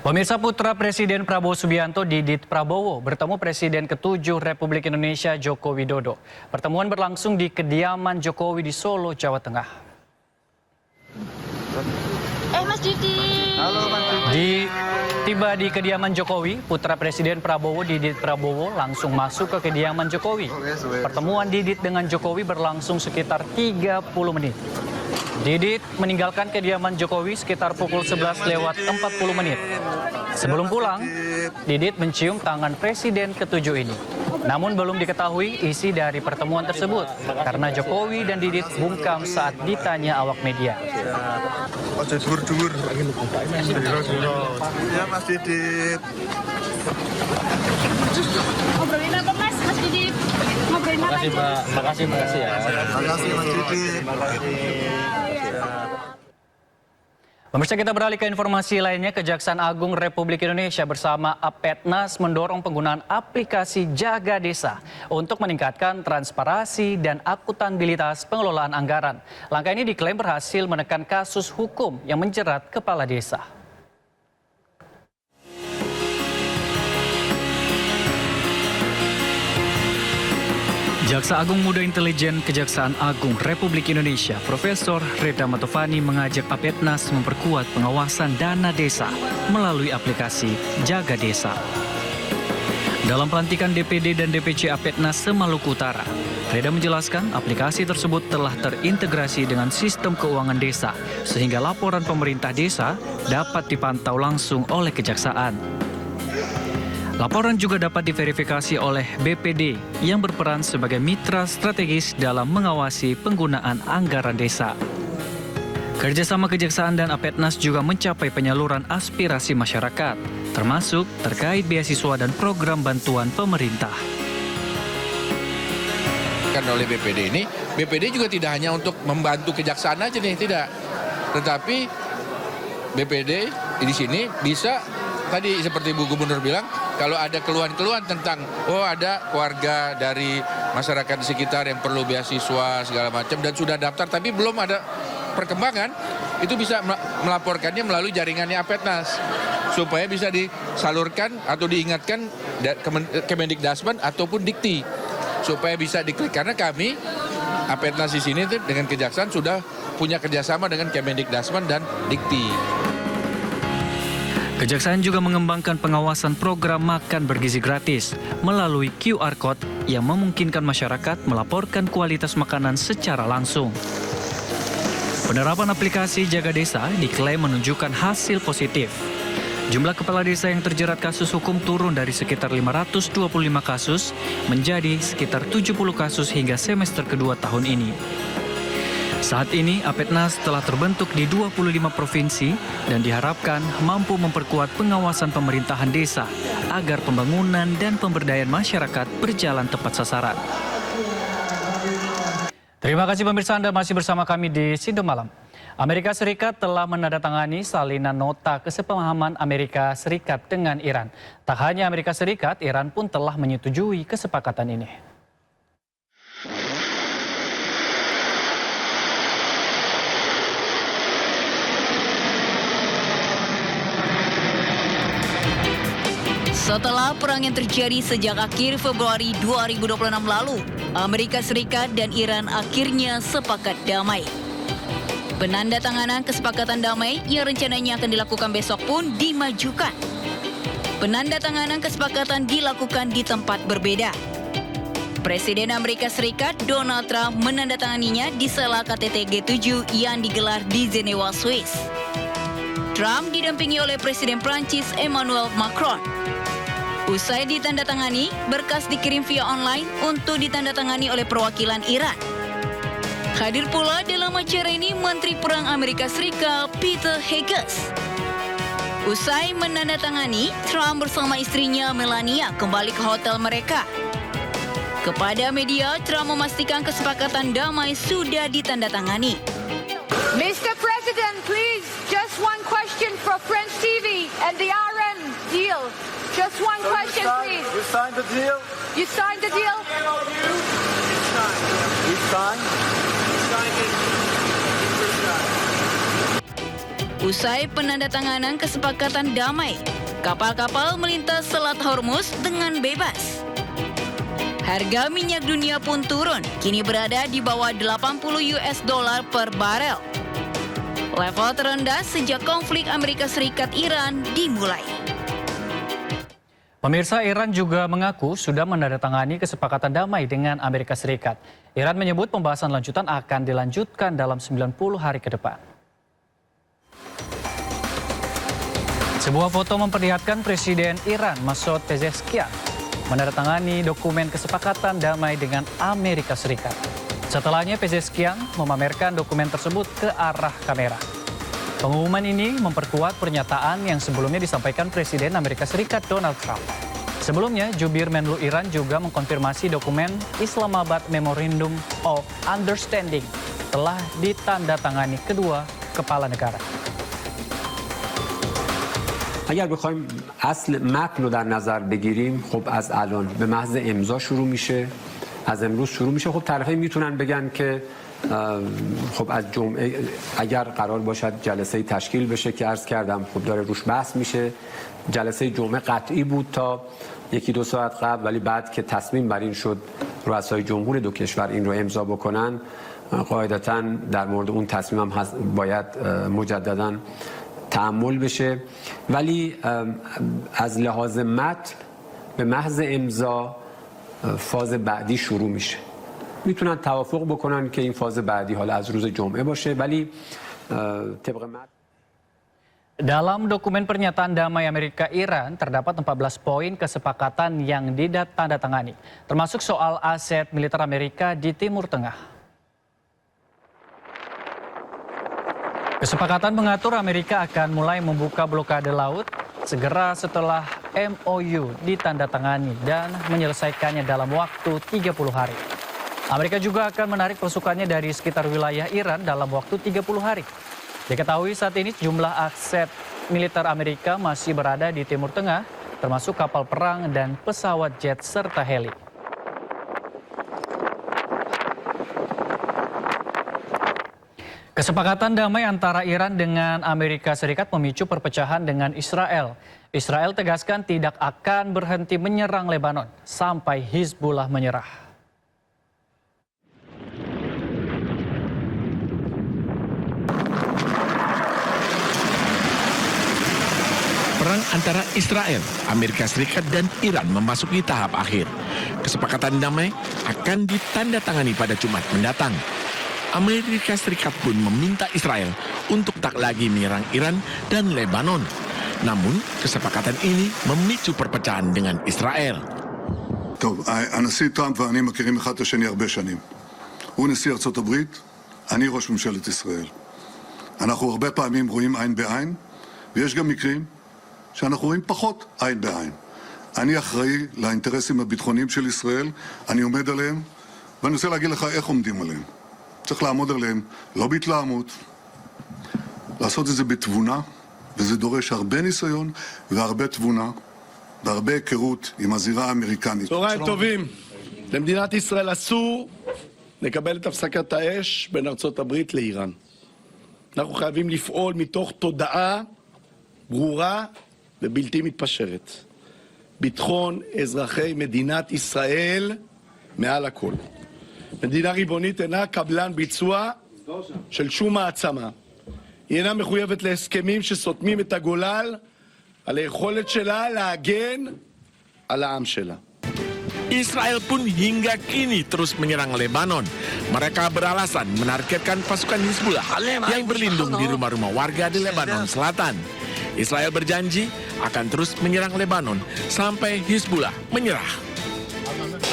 Pemirsa, putra Presiden Prabowo Subianto, Didit Prabowo, bertemu Presiden ke-7 Republik Indonesia Joko Widodo. Pertemuan berlangsung di kediaman Jokowi di Solo, Jawa Tengah. Mas Didit. Halo Mas Didit. Tiba di kediaman Jokowi, putra Presiden Prabowo, Didit Prabowo, langsung masuk ke kediaman Jokowi. Pertemuan Didit dengan Jokowi berlangsung sekitar 30 menit. Didit meninggalkan kediaman Jokowi sekitar pukul 11 lewat 40 menit. Sebelum pulang, Didit mencium tangan Presiden ke-7 ini. Namun belum diketahui isi dari pertemuan tersebut karena Jokowi dan Didit bungkam saat ditanya awak media. Ya Mas Didit. Ngobrolin apa Mas Didit? Ngobrolin apa? Makasih Pak, makasih ya. Makasih Mas Didit. Pemirsa, kita beralih ke informasi lainnya. Kejaksaan Agung Republik Indonesia bersama Apetnas mendorong penggunaan aplikasi Jaga Desa untuk meningkatkan transparansi dan akuntabilitas pengelolaan anggaran. Langkah ini diklaim berhasil menekan kasus hukum yang menjerat kepala desa. Jaksa Agung Muda Intelijen Kejaksaan Agung Republik Indonesia, Profesor Reda Matovani mengajak Apetnas memperkuat pengawasan dana desa melalui aplikasi Jaga Desa. Dalam pelantikan DPD dan DPC Apetnas se-Maluku Utara, Reda menjelaskan aplikasi tersebut telah terintegrasi dengan sistem keuangan desa, sehingga laporan pemerintah desa dapat dipantau langsung oleh kejaksaan. Laporan juga dapat diverifikasi oleh BPD yang berperan sebagai mitra strategis dalam mengawasi penggunaan anggaran desa. Kerjasama Kejaksaan dan Apetnas juga mencapai penyaluran aspirasi masyarakat, termasuk terkait beasiswa dan program bantuan pemerintah. Karena oleh BPD juga tidak hanya untuk membantu kejaksaan aja nih, tidak. Tetapi BPD di sini bisa, tadi seperti Bu Gubernur bilang, kalau ada keluhan-keluhan tentang, ada keluarga dari masyarakat di sekitar yang perlu beasiswa segala macam dan sudah daftar tapi belum ada perkembangan, itu bisa melaporkannya melalui jaringannya Apetnas supaya bisa disalurkan atau diingatkan Kemendikdasmen ataupun Dikti supaya bisa diklik, karena kami Apetnas di sini dengan Kejaksaan sudah punya kerjasama dengan Kemendikdasmen dan Dikti. Kejaksaan juga mengembangkan pengawasan program makan bergizi gratis melalui QR Code yang memungkinkan masyarakat melaporkan kualitas makanan secara langsung. Penerapan aplikasi Jaga Desa diklaim menunjukkan hasil positif. Jumlah kepala desa yang terjerat kasus hukum turun dari sekitar 525 kasus menjadi sekitar 70 kasus hingga semester kedua tahun ini. Saat ini, Apetnas telah terbentuk di 25 provinsi dan diharapkan mampu memperkuat pengawasan pemerintahan desa agar pembangunan dan pemberdayaan masyarakat berjalan tepat sasaran. Terima kasih pemirsa, Anda masih bersama kami di Sindo Malam. Amerika Serikat telah menandatangani salinan nota kesepahaman Amerika Serikat dengan Iran. Tak hanya Amerika Serikat, Iran pun telah menyetujui kesepakatan ini. Setelah perang yang terjadi sejak akhir Februari 2026 lalu, Amerika Serikat dan Iran akhirnya sepakat damai. Penandatanganan kesepakatan damai yang rencananya akan dilakukan besok pun dimajukan. Penandatanganan kesepakatan dilakukan di tempat berbeda. Presiden Amerika Serikat Donald Trump menandatanganinya di sela KTT G7 yang digelar di Jenewa, Swiss. Trump didampingi oleh Presiden Prancis Emmanuel Macron. Usai ditandatangani, berkas dikirim via online untuk ditandatangani oleh perwakilan Iran. Hadir pula dalam acara ini Menteri Perang Amerika Serikat Peter Hughes. Usai menandatangani, Trump bersama istrinya Melania kembali ke hotel mereka. Kepada media, Trump memastikan kesepakatan damai sudah ditandatangani. Mr. President, please, just one question for French TV and the RN deal. Just one question, please. You signed the deal? You signed the deal? You signed? Usai penandatanganan kesepakatan damai, kapal-kapal melintas Selat Hormuz dengan bebas. Harga minyak dunia pun turun, kini berada di bawah $80 per barel. Level terendah sejak konflik Amerika Serikat-Iran dimulai. Pemirsa, Iran juga mengaku sudah menandatangani kesepakatan damai dengan Amerika Serikat. Iran menyebut pembahasan lanjutan akan dilanjutkan dalam 90 hari ke depan. Sebuah foto memperlihatkan Presiden Iran Masoud Pezeshkian menandatangani dokumen kesepakatan damai dengan Amerika Serikat. Setelahnya Pezeshkian memamerkan dokumen tersebut ke arah kamera. Pengumuman ini memperkuat pernyataan yang sebelumnya disampaikan Presiden Amerika Serikat Donald Trump. Sebelumnya, jubir Menlu Iran juga mengkonfirmasi dokumen Islamabad Memorandum of Understanding telah ditandatangani kedua kepala negara. اگر بخوایم اصل متن رو در نظر بگیریم خب از الان به محض امضا شروع میشه از امروز شروع میشه خب طرفین میتونن بگن که خب از جمعه اگر قرار باشد جلسه تشکیل بشه که عرض کردم خب داره روش بحث میشه جلسه جمعه قطعی بود تا یکی دو ساعت قبل ولی بعد که تصمیم بر این شد رؤسای جمهور دو کشور این رو امضا بکنن قاعدتاً در مورد اون تصمیم هم باید مجدداً تعامل بشه ولی از لحاظ متن به محض امضا فاز بعدی شروع میشه میتونن توافق بکنن که این فاز بعدی حالا از روز جمعه باشه ولی طبق متن Dalam dokumen pernyataan damai Amerika-Iran terdapat 14 poin kesepakatan yang ditandatangani, termasuk soal aset militer Amerika di Timur Tengah. Kesepakatan mengatur Amerika akan mulai membuka blokade laut segera setelah MOU ditandatangani dan menyelesaikannya dalam waktu 30 hari. Amerika juga akan menarik pasukannya dari sekitar wilayah Iran dalam waktu 30 hari. Diketahui saat ini jumlah aset militer Amerika masih berada di Timur Tengah, termasuk kapal perang dan pesawat jet serta heli. Kesepakatan damai antara Iran dengan Amerika Serikat memicu perpecahan dengan Israel. Israel tegaskan tidak akan berhenti menyerang Lebanon sampai Hizbullah menyerah. Perang antara Israel, Amerika Serikat, dan Iran memasuki tahap akhir. Kesepakatan damai akan ditandatangani pada Jumat mendatang. Amerika Serikat pun meminta Israel untuk tak lagi menyerang Iran dan Lebanon. Namun, kesepakatan ini memicu perpecahan dengan Israel. טוב, הנשיא טראמפ ואני מכירים אחד את השני הרבה שנים. הוא נשיא ארצות הברית, אני ראש ממשלת ישראל. אנחנו הרבה פעמים רואים עין בעין, ויש גם מקרים שאנחנו רואים פחות עין בעין. אני אחראי לאינטרסים הביטחוניים של ישראל, אני עומד עליהם, ואני רוצה להגיד לך איך עומדים עליהם. צריך לעמוד עליהם, לא בהתלהמות, לעשות את זה בתבונה, וזה דורש הרבה ניסיון והרבה תבונה, והרבה היכרות עם הזירה האמריקנית. צהריים טובים. למדינת ישראל אסור לקבל את הפסקת האש בין ארצות הברית לאיראן. אנחנו חייבים לפעול מתוך תודעה ברורה ובלתי מתפשרת. ביטחון אזרחי מדינת ישראל מעל הכל. מדינה ריבונית אינה קבלן ביצוע של שום מעצמה. היא אינה מחויבת להסכמים שסותמים את הגולל על היכולת שלה להגן על העם שלה. Israel pun hingga kini terus menyerang Lebanon. Mereka beralasan menargetkan pasukan Hizbullah yang berlindung di rumah-rumah warga di Lebanon Selatan. Israel berjanji akan terus menyerang Lebanon sampai Hizbullah menyerah.